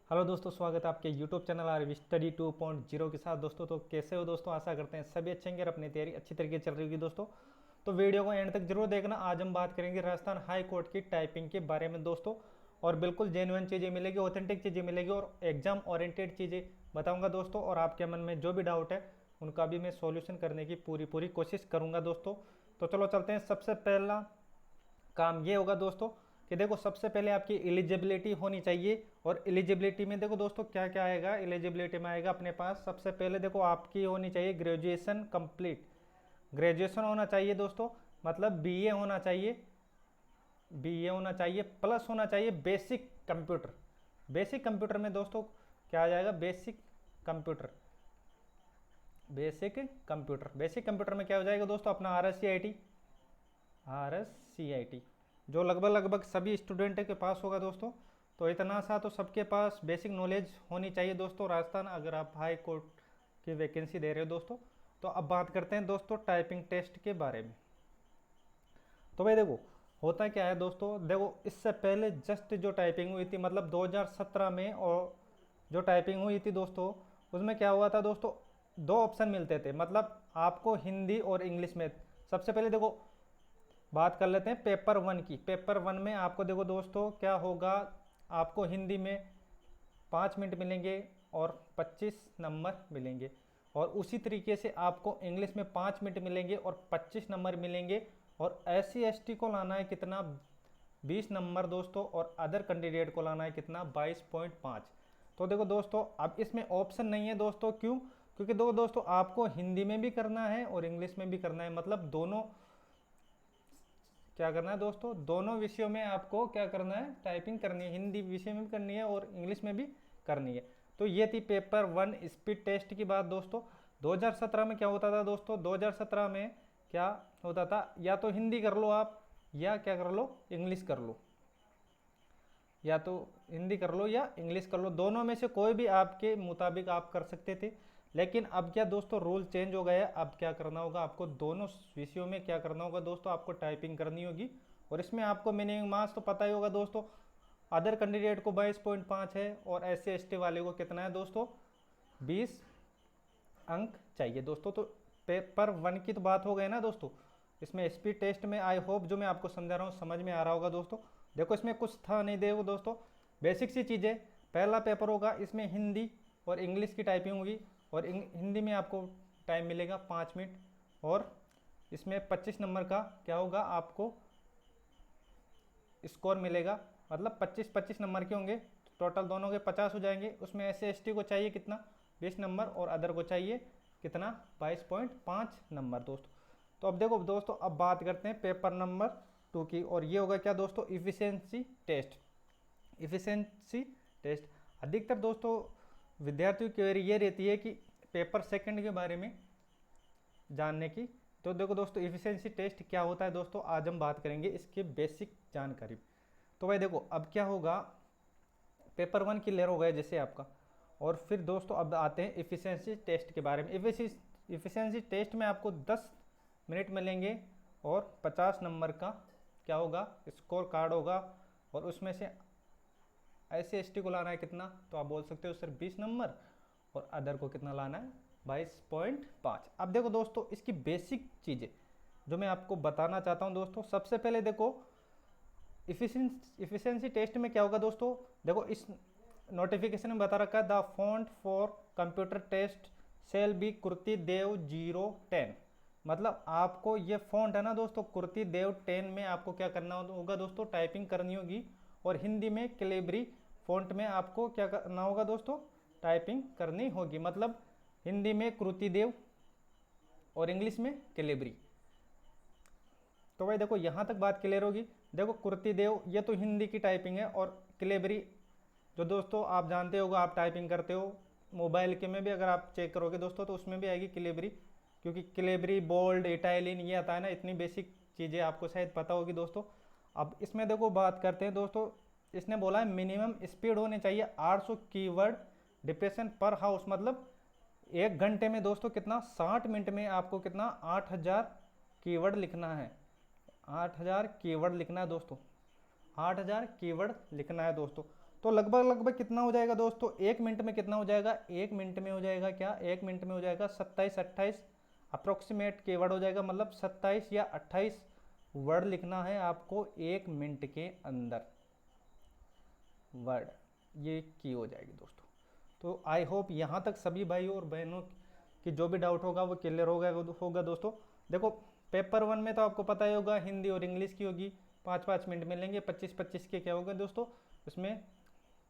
Hello दोस्तों, स्वागत है आपके यूट्यूब चैनल आर स्टडी 2.0 के साथ। दोस्तों तो कैसे हो दोस्तों, आशा करते हैं सभी अच्छे होंगे और अपनी तैयारी अच्छी तरीके से चल रही होगी। दोस्तों तो वीडियो को एंड तक जरूर देखना। आज हम बात करेंगे राजस्थान हाई कोर्ट की टाइपिंग के बारे में दोस्तों, और बिल्कुल जेन्युइन चीज़ें मिलेगी, ऑथेंटिक चीज़ें मिलेगी और एग्जाम ओरिएंटेड चीज़ें बताऊँगा दोस्तों। और आपके मन में जो भी डाउट है उनका भी मैं सॉल्यूशन करने की पूरी कोशिश करूँगा दोस्तों। तो चलो चलते हैं। सबसे पहला काम ये होगा दोस्तों कि देखो, सबसे पहले आपकी एलिजिबिलिटी होनी चाहिए। और एलिजिबिलिटी में देखो दोस्तों क्या क्या आएगा। एलिजिबिलिटी में आएगा अपने पास सबसे पहले देखो आपकी होनी चाहिए ग्रेजुएशन कंप्लीट। ग्रेजुएशन होना चाहिए दोस्तों, मतलब बीए होना चाहिए। बीए होना चाहिए प्लस होना चाहिए बेसिक कंप्यूटर। बेसिक कंप्यूटर में दोस्तों क्या आ जाएगा, basic computer. Basic computer, basic computer में क्या हो जाएगा दोस्तों, अपना RSCIT जो लगभग सभी स्टूडेंट के पास होगा दोस्तों। तो इतना सा तो सबके पास बेसिक नॉलेज होनी चाहिए दोस्तों राजस्थान, अगर आप हाई कोर्ट की वैकेंसी दे रहे हो दोस्तों। तो अब बात करते हैं दोस्तों टाइपिंग टेस्ट के बारे में। तो भाई देखो, होता क्या है दोस्तों, देखो इससे पहले जस्ट जो टाइपिंग हुई थी मतलब 2017 में, और जो टाइपिंग हुई थी दोस्तों उसमें क्या हुआ था दोस्तों, दो ऑप्शन मिलते थे, मतलब आपको हिंदी और इंग्लिश में। सबसे पहले देखो बात कर लेते हैं पेपर वन की। पेपर वन में आपको देखो दोस्तों क्या होगा, आपको हिंदी में 5 मिनट मिलेंगे और 25 नंबर मिलेंगे। और उसी तरीके से आपको इंग्लिश में 5 मिनट मिलेंगे और 25 नंबर मिलेंगे। और SC ST को लाना है कितना, 20 नंबर दोस्तों। और अदर कैंडिडेट को लाना है कितना, 22.5। तो देखो दोस्तों अब इसमें ऑप्शन नहीं है दोस्तों, क्यों? क्योंकि दो दोस्तों आपको हिंदी में भी करना है और इंग्लिश में भी करना है, मतलब दोनों क्या करना है दोस्तों, दोनों विषयों में आपको क्या करना है, टाइपिंग करनी है। हिंदी विषय में भी करनी है और इंग्लिश में भी करनी है। तो ये थी पेपर वन स्पीड टेस्ट की बात दोस्तों। 2017 में क्या होता था दोस्तों, 2017 में क्या होता था, या तो हिंदी कर लो आप, या क्या कर लो, इंग्लिश कर लो। या तो हिंदी कर लो या इंग्लिश कर लो, दोनों में से कोई भी आपके मुताबिक आप कर सकते थे। लेकिन अब क्या दोस्तों, रूल चेंज हो गया है। अब क्या करना होगा आपको, दोनों विषयों में क्या करना होगा दोस्तों, आपको टाइपिंग करनी होगी। और इसमें आपको मिनिमम मार्क्स तो पता ही होगा दोस्तों, अदर कैंडिडेट को 22.5 है और SC ST वाले को कितना है दोस्तों, 20 अंक चाहिए दोस्तों। तो पेपर वन की तो बात हो गई ना दोस्तों। इसमें स्पीड टेस्ट में आई होप जो मैं आपको समझा रहा हूँ समझ में आ रहा होगा दोस्तों। देखो इसमें कुछ था नहीं, देखो दोस्तों बेसिक सी चीज़ें। पहला पेपर होगा, इसमें हिंदी और इंग्लिश की टाइपिंग होगी। और हिंदी में आपको टाइम मिलेगा 5 मिनट। और इसमें 25 नंबर का क्या होगा, आपको स्कोर मिलेगा, मतलब 25-25 नंबर के होंगे। टोटल दोनों के 50 हो जाएंगे। उसमें SC ST को चाहिए कितना, 20 नंबर, और अदर को चाहिए कितना, 22.5 नंबर दोस्तों। तो अब देखो दोस्तों, अब बात करते हैं पेपर नंबर 2 की, और ये होगा क्या दोस्तों, इफिशिएंसी टेस्ट। इफिशिएंसी टेस्ट अधिकतर दोस्तों विद्यार्थियों की क्वेरी ये रहती है कि पेपर सेकंड के बारे में जानने की। तो देखो दोस्तों इफिशिएंसी टेस्ट क्या होता है दोस्तों, आज हम बात करेंगे इसकी बेसिक जानकारी। तो भाई देखो अब क्या होगा, पेपर वन क्लियर हो गया जैसे आपका। और फिर दोस्तों अब आते हैं इफिशिएंसी टेस्ट के बारे में। इफिशिएंसी टेस्ट में आपको 10 मिनट मिलेंगे और 50 नंबर का क्या होगा, स्कोर कार्ड होगा। और उसमें से SC ST को लाना है कितना, तो आप बोल सकते हो सर 20 नंबर, और अदर को कितना लाना है, 22.5। अब देखो दोस्तों इसकी बेसिक चीज़ें जो मैं आपको बताना चाहता हूँ दोस्तों। सबसे पहले देखो इफिशिएंसी टेस्ट में क्या होगा दोस्तों, देखो इस नोटिफिकेशन में बता रखा है, the font for computer test shall be Kruti Dev 010। मतलब आपको ये फॉन्ट है ना दोस्तों, कुर्ती देव 10 में आपको क्या करना होगा दोस्तों, टाइपिंग करनी होगी। और हिंदी में कैलिबरी फॉन्ट में आपको क्या करना होगा दोस्तों, टाइपिंग करनी होगी। मतलब हिंदी में कृति देव और इंग्लिश में कैलिबरी। तो भाई देखो यहाँ तक बात क्लियर होगी। देखो कुर्ती देव ये तो हिंदी की टाइपिंग है, और कैलिबरी जो दोस्तों आप जानते होगा, आप टाइपिंग करते हो मोबाइल के में भी, अगर आप चेक करोगे दोस्तों तो उसमें भी आएगी कैलिबरी। क्योंकि कैलिबरी, बोल्ड, इटालियन ये आता है ना, इतनी बेसिक चीज़ें आपको शायद पता होगी दोस्तों। अब इसमें देखो बात करते हैं दोस्तों, इसने बोला है मिनिमम स्पीड होनी चाहिए 800 कीवर्ड डिप्रेशन पर हाउस। मतलब 1 घंटे में दोस्तों कितना, 60 मिनट में आपको कितना, 8000 कीवर्ड लिखना है। 8000 कीवर्ड लिखना है दोस्तों। 8000 कीवर्ड लिखना है दोस्तों। तो लगभग कितना हो जाएगा दोस्तों, 1 मिनट में कितना हो जाएगा, 1 मिनट में हो जाएगा क्या, 1 मिनट में हो जाएगा 27-28 अप्रोक्सीमेट कीवर्ड हो जाएगा, मतलब 27 या 28 वर्ड लिखना है आपको 1 मिनट के अंदर वर्ड, ये की हो जाएगी दोस्तों। तो आई होप यहाँ तक सभी भाई और बहनों की जो भी डाउट होगा वो क्लियर होगा दोस्तों। देखो पेपर 1 में तो आपको पता ही होगा हिंदी और इंग्लिश की होगी, 5-5 मिनट मिलेंगे, 25-25 के क्या होगा दोस्तों, उसमें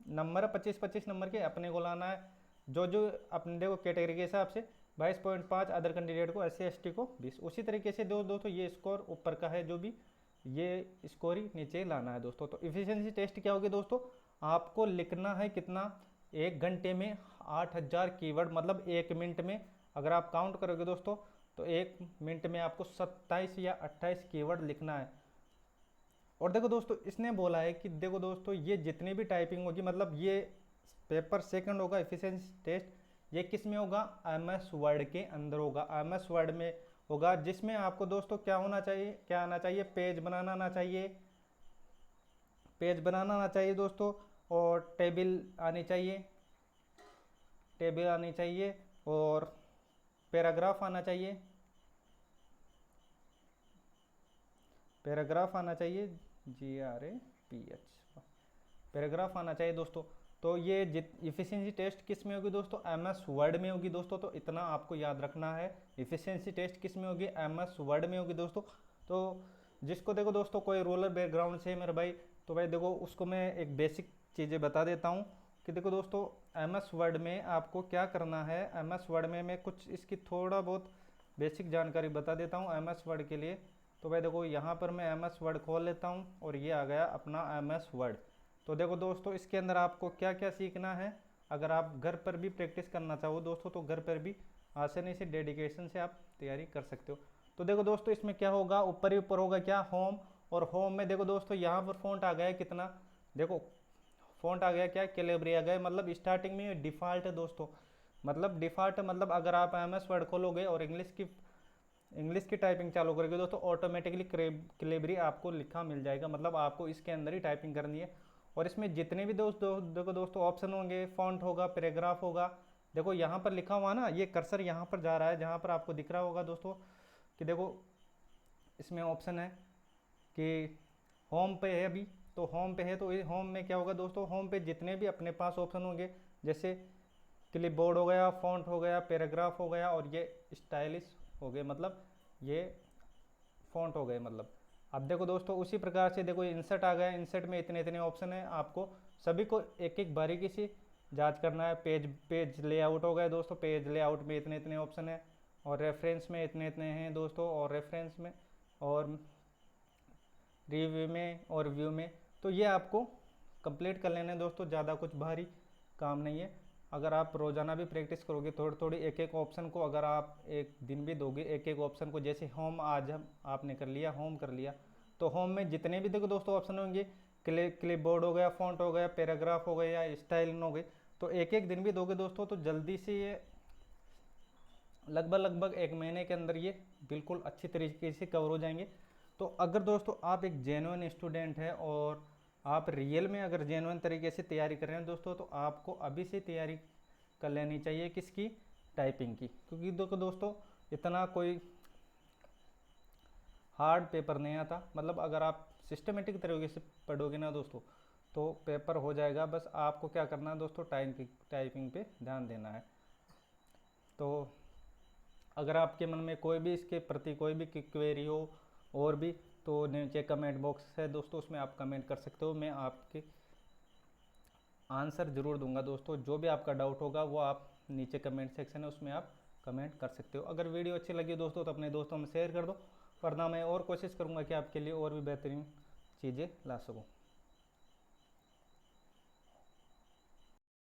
नंबर 25-25 नंबर के अपने को लाना है। जो अपने देखो कैटेगरी के हिसाब से 22.5, अदर कैंडिडेट को SC/ST को 20, उसी तरीके से दोस्तों ये स्कोर ऊपर का है जो भी, ये स्कोर ही नीचे लाना है दोस्तों। तो इफिशिएंसी टेस्ट क्या होगी दोस्तों, आपको लिखना है कितना, 1 घंटे में 8000 कीवर्ड, मतलब 1 मिनट में अगर आप काउंट करोगे दोस्तों तो 1 मिनट में आपको 27 या 28 कीवर्ड लिखना है। और देखो दोस्तों इसने बोला है कि देखो दोस्तों ये जितनी भी टाइपिंग होगी, मतलब ये पेपर सेकंड होगा एफिशिएंसी टेस्ट, ये किस में होगा, MS वर्ड के अंदर होगा, MS वर्ड में होगा, जिसमें आपको दोस्तों क्या होना चाहिए, क्या आना चाहिए, पेज बनाना आना चाहिए, पेज बनाना आना चाहिए दोस्तों, और टेबल आनी चाहिए, टेबल आनी चाहिए, और पैराग्राफ आना चाहिए, पैराग्राफ आना चाहिए, GRAPH, पैराग्राफ आना चाहिए दोस्तों। तो ये इफिशिएंसी टेस्ट किस में होगी दोस्तों, MS वर्ड में होगी दोस्तों। तो इतना आपको याद रखना है, इफिशिएंसी टेस्ट किस में होगी, MS वर्ड में होगी दोस्तों। तो जिसको देखो दोस्तों कोई रूरल बैकग्राउंड से मेरे भाई, तो भाई देखो उसको मैं एक बेसिक चीज़ें बता देता हूँ कि देखो दोस्तों MS वर्ड में आपको क्या करना है। MS वर्ड में मैं कुछ इसकी थोड़ा बहुत बेसिक जानकारी बता देता हूँ MS वर्ड के लिए। तो भाई देखो यहाँ पर मैं MS वर्ड खोल लेता हूँ और ये आ गया अपना MS वर्ड। तो देखो दोस्तों इसके अंदर आपको क्या क्या सीखना है, अगर आप घर पर भी प्रैक्टिस करना चाहो दोस्तों तो घर पर भी आसानी से डेडिकेशन से आप तैयारी कर सकते हो। तो देखो दोस्तों इसमें क्या होगा, ऊपर ही ऊपर होगा क्या, होम, और होम में देखो दोस्तों यहाँ पर फॉन्ट आ गया कितना, देखो फॉन्ट आ गया क्या, कैलिब्री आ गया, मतलब स्टार्टिंग में डिफ़ॉल्ट है दोस्तों, मतलब डिफ़ॉल्ट मतलब अगर आप MS वर्ड खोलोगे और इंग्लिश की टाइपिंग चालू करोगे दोस्तों ऑटोमेटिकली कैलिब्री आपको लिखा मिल जाएगा, मतलब आपको इसके अंदर ही टाइपिंग करनी है। और इसमें जितने भी देखो दोस्तों ऑप्शन होंगे, फॉन्ट होगा, पैराग्राफ होगा, देखो यहाँ पर लिखा हुआ ना, ये कर्सर यहाँ पर जा रहा है जहाँ पर आपको दिख रहा होगा दोस्तों कि देखो इसमें ऑप्शन है कि होम पे है अभी, तो होम पे है, तो ये होम में क्या होगा दोस्तों, होम पे जितने भी अपने पास ऑप्शन होंगे, जैसे क्लिपबोर्ड हो गया, फॉन्ट हो गया, पैराग्राफ हो गया, और ये स्टाइलिश हो गए, मतलब ये फॉन्ट हो गए मतलब। अब देखो दोस्तों उसी प्रकार से देखो इंसर्ट आ गया, इंसर्ट में इतने इतने ऑप्शन है, आपको सभी को एक एक बारीकी से जांच करना है। पेज लेआउट हो गया दोस्तों, पेज लेआउट में इतने इतने ऑप्शन है, और रेफरेंस में इतने इतने हैं दोस्तों, और रेफरेंस में और रिव्यू में और व्यू में, तो ये आपको कंप्लीट कर लेना है दोस्तों, ज़्यादा कुछ भारी काम नहीं है। अगर आप रोज़ाना भी प्रैक्टिस करोगे थोड़ी थोड़ी एक एक ऑप्शन को, अगर आप एक दिन भी दोगे एक एक ऑप्शन को, जैसे होम आज हम आपने कर लिया, होम कर लिया, तो होम में जितने भी देखो दोस्तों ऑप्शन होंगे, क्लिपबोर्ड हो गया, फॉन्ट हो गया, पैराग्राफ हो गया या स्टाइल हो गई, तो एक एक दिन भी दोगे दोस्तों तो जल्दी से ये लगभग 1 महीने के अंदर ये बिल्कुल अच्छी तरीके से कवर हो जाएंगे। तो अगर दोस्तों आप एक जेन्युइन स्टूडेंट है और आप रियल में अगर जेन्युइन तरीके से तैयारी कर रहे हैं दोस्तों, तो आपको अभी से तैयारी कर लेनी चाहिए किसकी, टाइपिंग की, क्योंकि देखो दोस्तों इतना कोई हार्ड पेपर नहीं आता, मतलब अगर आप सिस्टमेटिक तरीके से पढ़ोगे ना दोस्तों तो पेपर हो जाएगा। बस आपको क्या करना है दोस्तों, टाइपिंग पे ध्यान देना है। तो अगर आपके मन में कोई भी इसके प्रति कोई भी क्वेरी हो और भी, तो नीचे कमेंट बॉक्स है दोस्तों, उसमें आप कमेंट कर सकते हो, मैं आपके आंसर ज़रूर दूंगा दोस्तों। जो भी आपका डाउट होगा वो आप नीचे कमेंट सेक्शन है उसमें आप कमेंट कर सकते हो। अगर वीडियो अच्छी लगी दोस्तों तो अपने दोस्तों में शेयर कर दो, वरना मैं और कोशिश करूंगा कि आपके लिए और भी बेहतरीन चीज़ें ला सकूं।